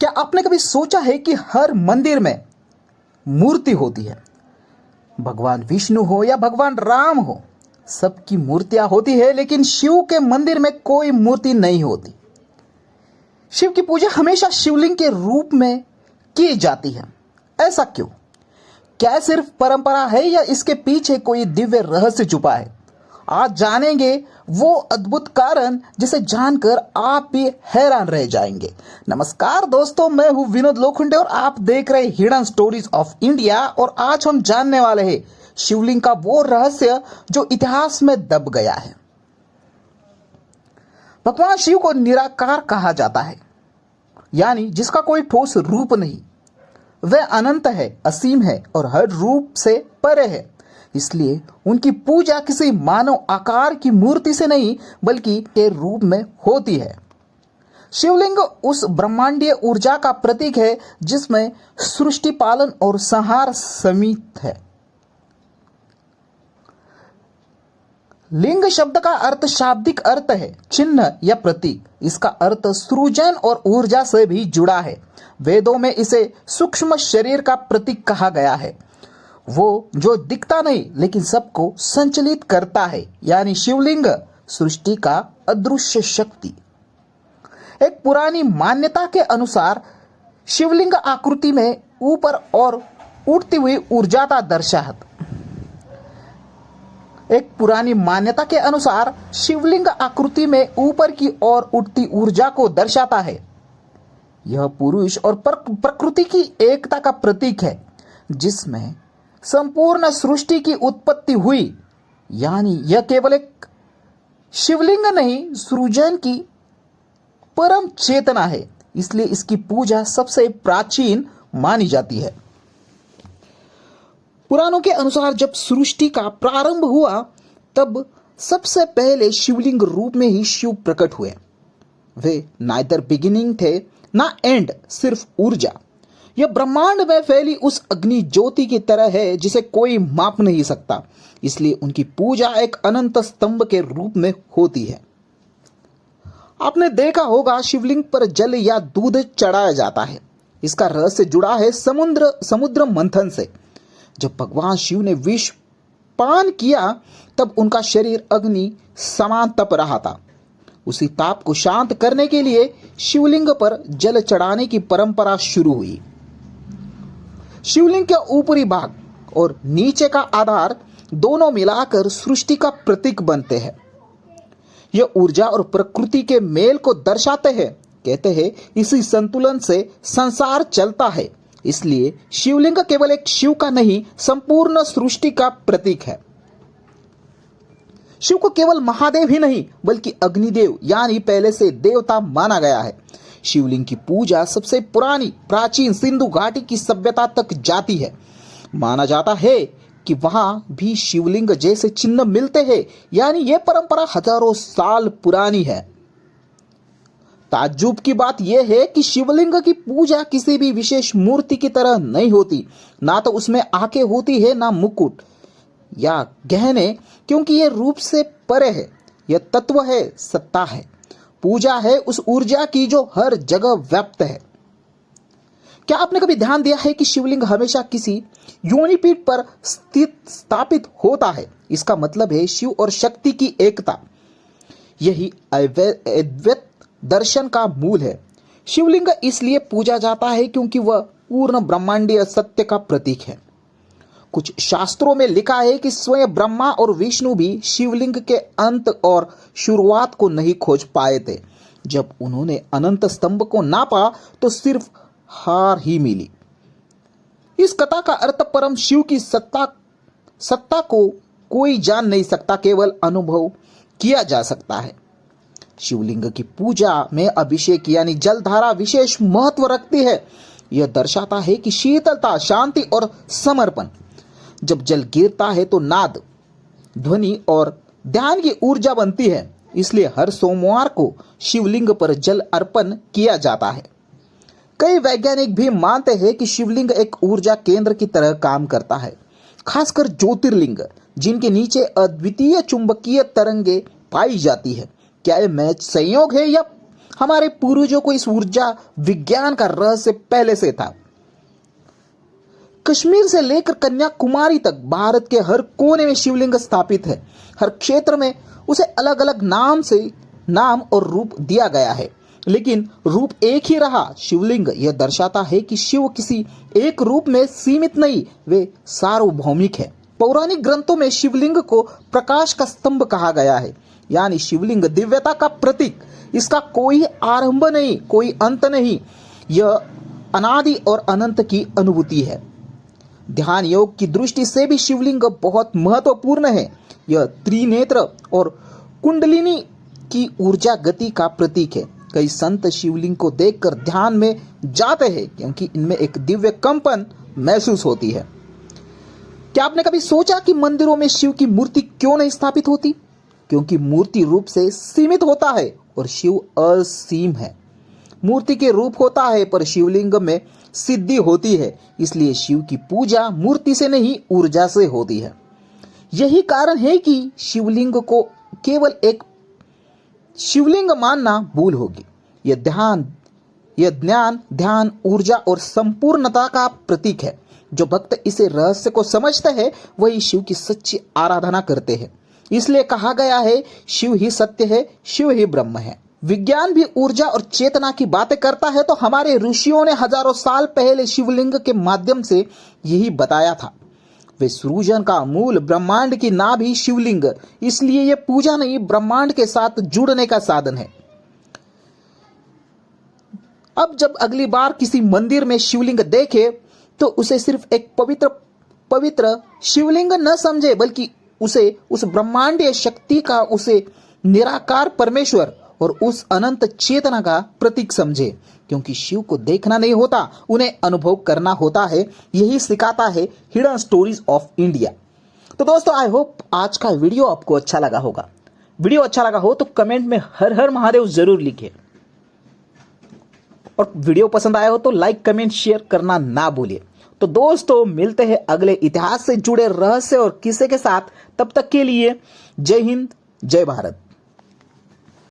क्या आपने कभी सोचा है कि हर मंदिर में मूर्ति होती है? भगवान विष्णु हो या भगवान राम हो, सबकी मूर्तियां होती है, लेकिन शिव के मंदिर में कोई मूर्ति नहीं होती। शिव की पूजा हमेशा शिवलिंग के रूप में की जाती है। ऐसा क्यों? क्या सिर्फ परंपरा है या इसके पीछे कोई दिव्य रहस्य छुपा है? आज जानेंगे वो अद्भुत कारण जिसे जानकर आप भी हैरान रह जाएंगे। नमस्कार दोस्तों, मैं हूं विनोद लोखंडे और आप देख रहे हिडन स्टोरीज ऑफ इंडिया। और आज हम जानने वाले हैं शिवलिंग का वो रहस्य जो इतिहास में दब गया है। भगवान शिव को निराकार कहा जाता है, यानी जिसका कोई ठोस रूप नहीं। वह अनंत है, असीम है और हर रूप से परे है। इसलिए उनकी पूजा किसी मानव आकार की मूर्ति से नहीं बल्कि के रूप में होती है। शिवलिंग उस ब्रह्मांडीय ऊर्जा का प्रतीक है जिसमें सृष्टि, पालन और संहार समित है। लिंग शब्द का अर्थ शाब्दिक अर्थ है, चिन्ह या प्रतीक। इसका अर्थ सृजन और ऊर्जा से भी जुड़ा है। वेदों में इसे सूक्ष्म शरीर का प्रतीक कहा गया है, वो जो दिखता नहीं लेकिन सबको संचलित करता है, यानी शिवलिंग सृष्टि का अदृश्य शक्ति। एक पुरानी मान्यता के अनुसार शिवलिंग आकृति में ऊपर और उठती हुई ऊर्जा का दर्शाता एक पुरानी मान्यता के अनुसार शिवलिंग आकृति में ऊपर की ओर उठती ऊर्जा को दर्शाता है। यह पुरुष और प्रकृति की एकता का प्रतीक है, जिसमें संपूर्ण सृष्टि की उत्पत्ति हुई। यानी यह केवल एक शिवलिंग नहीं, सृजन की परम चेतना है। इसलिए इसकी पूजा सबसे प्राचीन मानी जाती है। पुराणों के अनुसार जब सृष्टि का प्रारंभ हुआ तब सबसे पहले शिवलिंग रूप में ही शिव प्रकट हुए। वे नाइदर बिगिनिंग थे ना एंड, सिर्फ ऊर्जा। यह ब्रह्मांड में फैली उस अग्नि ज्योति की तरह है जिसे कोई माप नहीं सकता। इसलिए उनकी पूजा एक अनंत स्तंभ के रूप में होती है। आपने देखा होगा शिवलिंग पर जल या दूध चढ़ाया जाता है। इसका रहस्य जुड़ा है समुद्र मंथन से। जब भगवान शिव ने विष पान किया तब उनका शरीर अग्नि समान तप रहा था। उसी ताप को शांत करने के लिए शिवलिंग पर जल चढ़ाने की परंपरा शुरू हुई। शिवलिंग के ऊपरी भाग और नीचे का आधार दोनों मिलाकर सृष्टि का प्रतीक बनते हैं। यह ऊर्जा और प्रकृति के मेल को दर्शाते हैं। कहते हैं इसी संतुलन से संसार चलता है। इसलिए शिवलिंग केवल एक शिव का नहीं, संपूर्ण सृष्टि का प्रतीक है। शिव को केवल महादेव ही नहीं बल्कि अग्निदेव यानी पहले से देवता माना गया है। शिवलिंग की पूजा सबसे पुरानी प्राचीन सिंधु घाटी की सभ्यता तक जाती है। माना जाता है कि वहां भी शिवलिंग जैसे चिन्ह मिलते हैं, यानी यह परंपरा हजारों साल पुरानी है। ताज्जुब की बात यह है कि शिवलिंग की पूजा किसी भी विशेष मूर्ति की तरह नहीं होती। ना तो उसमें आंखें होती है, ना मुकुट या गहने, क्योंकि यह रूप से परे है। यह तत्व है, सत्ता है, पूजा है उस ऊर्जा की जो हर जगह व्याप्त है। क्या आपने कभी ध्यान दिया है कि शिवलिंग हमेशा किसी योनिपीठ पर स्थापित होता है? इसका मतलब है शिव और शक्ति की एकता। यही अद्वैत दर्शन का मूल है। शिवलिंग इसलिए पूजा जाता है क्योंकि वह पूर्ण ब्रह्मांडीय सत्य का प्रतीक है। कुछ शास्त्रों में लिखा है कि स्वयं ब्रह्मा और विष्णु भी शिवलिंग के अंत और शुरुआत को नहीं खोज पाए थे। जब उन्होंने अनंत स्तंभ को नापा तो सिर्फ हार ही मिली। इस कथा का अर्थ परम शिव की सत्ता को कोई जान नहीं सकता, केवल अनुभव किया जा सकता है। शिवलिंग की पूजा में अभिषेक यानी जलधारा विशेष महत्व रखती है। यह दर्शाता है कि शीतलता, शांति और समर्पण। जब जल गिरता है तो नाद, ध्वनि और ध्यान की ऊर्जा बनती है। इसलिए हर सोमवार को शिवलिंग पर जल अर्पण किया जाता है। कई वैज्ञानिक भी मानते हैं कि शिवलिंग एक ऊर्जा केंद्र की तरह काम करता है, खासकर ज्योतिर्लिंग जिनके नीचे अद्वितीय चुंबकीय तरंगे पाई जाती है। क्या यह मैच संयोग है या हमारे पूर्वजों को इस ऊर्जा विज्ञान का रहस्य पहले से था। कश्मीर से लेकर कन्याकुमारी तक भारत के हर कोने में शिवलिंग स्थापित है। हर क्षेत्र में उसे अलग अलग नाम और रूप दिया गया है, लेकिन रूप एक ही रहा। शिवलिंग यह दर्शाता है कि शिव किसी एक रूप में सीमित नहीं, वे सार्वभौमिक है। पौराणिक ग्रंथों में शिवलिंग को प्रकाश का स्तंभ कहा गया है, यानी शिवलिंग दिव्यता का प्रतीक। इसका कोई आरंभ नहीं, कोई अंत नहीं, यह अनादि और अनंत की अनुभूति है। ध्यान योग की दृष्टि से भी शिवलिंग बहुत महत्वपूर्ण है। यह त्रिनेत्र और कुंडलिनी की ऊर्जा गति का प्रतीक है। कई संत शिवलिंग को देखकर ध्यान में जाते हैं, क्योंकि इनमें एक दिव्य कंपन महसूस होती है। क्या आपने कभी सोचा कि मंदिरों में शिव की मूर्ति क्यों नहीं स्थापित होती? क्योंकि मूर्ति रूप से सीमित होता है और शिव असीम है। मूर्ति के रूप होता है पर शिवलिंग में सिद्धि होती है, इसलिए शिव की पूजा मूर्ति से नहीं, ऊर्जा से होती है। यही कारण है कि शिवलिंग को केवल एक शिवलिंग मानना भूल होगी। यह ज्ञान, ध्यान, ऊर्जा और संपूर्णता का प्रतीक है। जो भक्त इसे रहस्य को समझते हैं वही शिव की सच्ची आराधना करते हैं। इसलिए कहा गया है, शिव ही सत्य है, शिव ही ब्रह्म है। विज्ञान भी ऊर्जा और चेतना की बातें करता है, तो हमारे ऋषियों ने हजारों साल पहले शिवलिंग के माध्यम से यही बताया था। वे सृजन का मूल, ब्रह्मांड की नाभ ही शिवलिंग, इसलिए यह पूजा नहीं, ब्रह्मांड के साथ जुड़ने का साधन है। अब जब अगली बार किसी मंदिर में शिवलिंग देखे तो उसे सिर्फ एक पवित्र शिवलिंग न समझे, बल्कि उसे उस ब्रह्मांडीय शक्ति का, उसे निराकार परमेश्वर और उस अनंत चेतना का प्रतीक समझे। क्योंकि शिव को देखना नहीं होता, उन्हें अनुभव करना होता है। यही सिखाता है हिडन स्टोरीज ऑफ इंडिया। तो दोस्तों, आई होप आज का वीडियो आपको अच्छा लगा होगा। वीडियो अच्छा लगा हो तो कमेंट में हर हर महादेव जरूर लिखिए, और वीडियो पसंद आया हो तो लाइक, कमेंट, शेयर करना ना भूलिए। तो दोस्तों, मिलते हैं अगले इतिहास से जुड़े रहस्य और किस्से के साथ। तब तक के लिए जय हिंद, जय भारत।